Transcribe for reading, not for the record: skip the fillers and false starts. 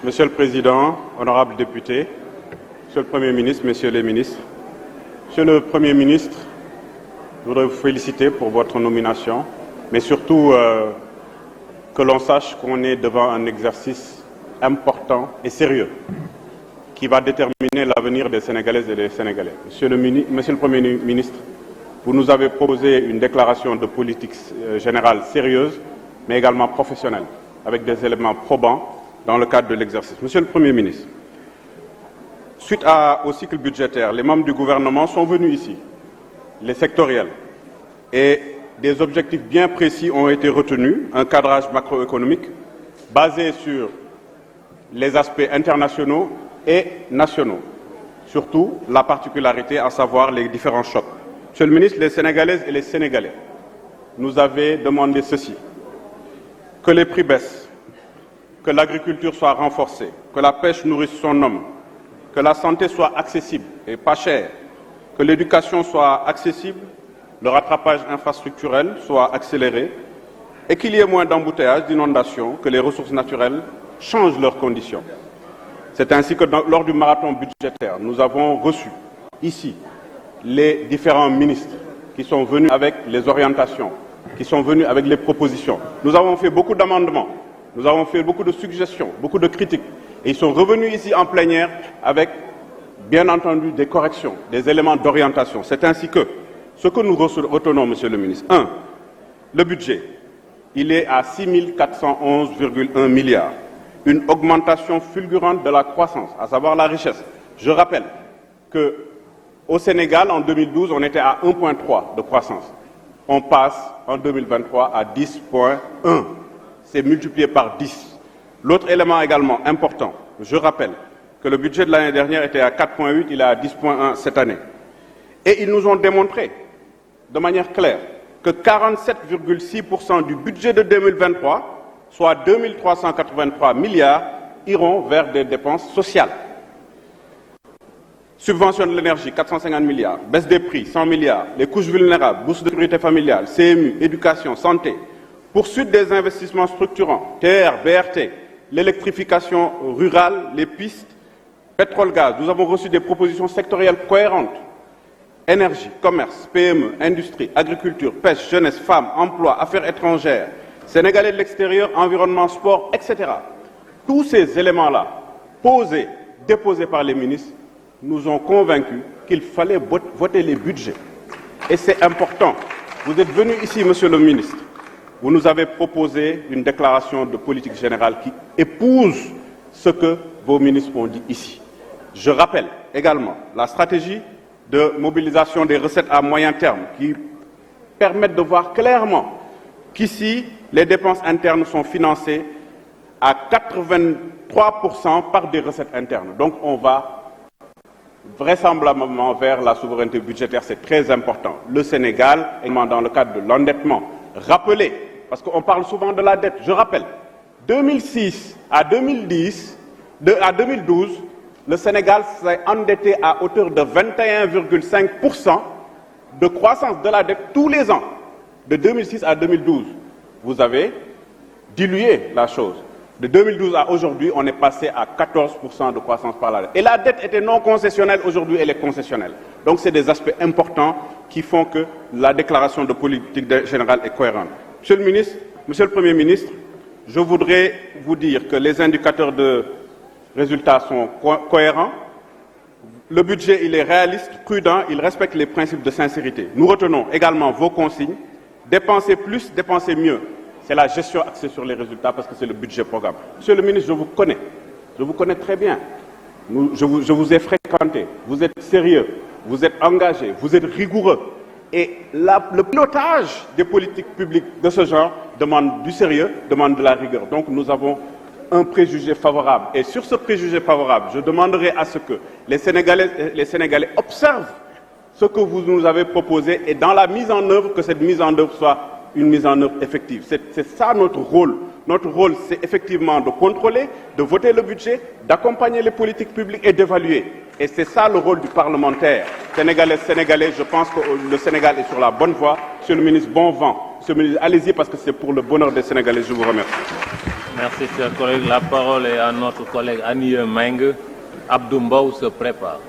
Monsieur le Président, honorables députés, Monsieur le Premier ministre, Messieurs les ministres, Monsieur le Premier ministre, je voudrais vous féliciter pour votre nomination, mais surtout que l'on sache qu'on est devant un exercice important et sérieux qui va déterminer l'avenir des Sénégalaises et des Sénégalais. Monsieur le Premier ministre, vous nous avez proposé une déclaration de politique générale sérieuse, mais également professionnelle, avec des éléments probants dans le cadre de l'exercice. Monsieur le Premier ministre, suite au cycle budgétaire, les membres du gouvernement sont venus ici, les sectoriels, et des objectifs bien précis ont été retenus, un cadrage macroéconomique basé sur les aspects internationaux et nationaux, surtout la particularité, à savoir les différents chocs. Monsieur le ministre, les Sénégalaises et les Sénégalais nous avaient demandé ceci: que les prix baissent, que l'agriculture soit renforcée, que la pêche nourrisse son homme, que la santé soit accessible et pas chère, que l'éducation soit accessible, le rattrapage infrastructurel soit accéléré et qu'il y ait moins d'embouteillages, d'inondations, que les ressources naturelles changent leurs conditions. C'est ainsi que lors du marathon budgétaire, nous avons reçu ici les différents ministres qui sont venus avec les orientations, qui sont venus avec les propositions. Nous avons fait beaucoup d'amendements, nous avons fait beaucoup de suggestions, beaucoup de critiques. Et ils sont revenus ici en plénière avec, bien entendu, des corrections, des éléments d'orientation. C'est ainsi que ce que nous retenons, Monsieur le ministre, 1. Le budget, il est à 6 411,1 milliards. Une augmentation fulgurante de la croissance, à savoir la richesse. Je rappelle qu'au Sénégal, en 2012, on était à 1,3 de croissance. On passe en 2023 à 10,1. C'est multiplié par 10. L'autre élément également important, je rappelle que le budget de l'année dernière était à 4,8, il est à 10,1 cette année. Et ils nous ont démontré de manière claire que 47,6% du budget de 2023, soit 2 383 milliards, iront vers des dépenses sociales. Subvention de l'énergie, 450 milliards. Baisse des prix, 100 milliards. Les couches vulnérables, bourse de sécurité familiale, CMU, éducation, santé. Poursuite des investissements structurants, TR, BRT, l'électrification rurale, les pistes, pétrole-gaz. Nous avons reçu des propositions sectorielles cohérentes. Énergie, commerce, PME, industrie, agriculture, pêche, jeunesse, femmes, emploi, affaires étrangères, Sénégalais de l'extérieur, environnement, sport, etc. Tous ces éléments-là, posés, déposés par les ministres, nous ont convaincus qu'il fallait voter les budgets. Et c'est important. Vous êtes venu ici, Monsieur le ministre. Vous nous avez proposé une déclaration de politique générale qui épouse ce que vos ministres ont dit ici. Je rappelle également la stratégie de mobilisation des recettes à moyen terme qui permettent de voir clairement qu'ici, les dépenses internes sont financées à 83% par des recettes internes. Donc on va vraisemblablement vers la souveraineté budgétaire, c'est très important. Le Sénégal, également dans le cadre de l'endettement, rappelez, parce qu'on parle souvent de la dette, je rappelle, 2006 à 2012, le Sénégal s'est endetté à hauteur de 21,5% de croissance de la dette tous les ans, de 2006 à 2012. Vous avez dilué la chose. De 2012 à aujourd'hui, on est passé à 14% de croissance par la dette. Et la dette était non concessionnelle, aujourd'hui elle est concessionnelle. Donc c'est des aspects importants qui font que la déclaration de politique générale est cohérente. Monsieur le ministre, Monsieur le Premier ministre, je voudrais vous dire que les indicateurs de résultats sont cohérents. Le budget, il est réaliste, prudent, il respecte les principes de sincérité. Nous retenons également vos consignes. Dépenser plus, dépenser mieux. C'est la gestion axée sur les résultats parce que c'est le budget programme. Monsieur le ministre, je vous connais très bien. Je vous ai fréquenté. Vous êtes sérieux, vous êtes engagé, vous êtes rigoureux. Et le pilotage des politiques publiques de ce genre demande du sérieux, demande de la rigueur. Donc nous avons un préjugé favorable. Et sur ce préjugé favorable, je demanderai à ce que les Sénégalais observent ce que vous nous avez proposé et dans la mise en œuvre, que cette mise en œuvre soit une mise en œuvre effective. C'est ça notre rôle. Notre rôle, c'est effectivement de contrôler, de voter le budget, d'accompagner les politiques publiques et d'évaluer. Et c'est ça le rôle du parlementaire. Sénégalais, je pense que le Sénégal est sur la bonne voie. Monsieur le ministre, bon vent. Monsieur le ministre, allez-y parce que c'est pour le bonheur des Sénégalais. Je vous remercie. Merci, chers collègues. La parole est à notre collègue Annie Meng. Abdou Mbow se prépare.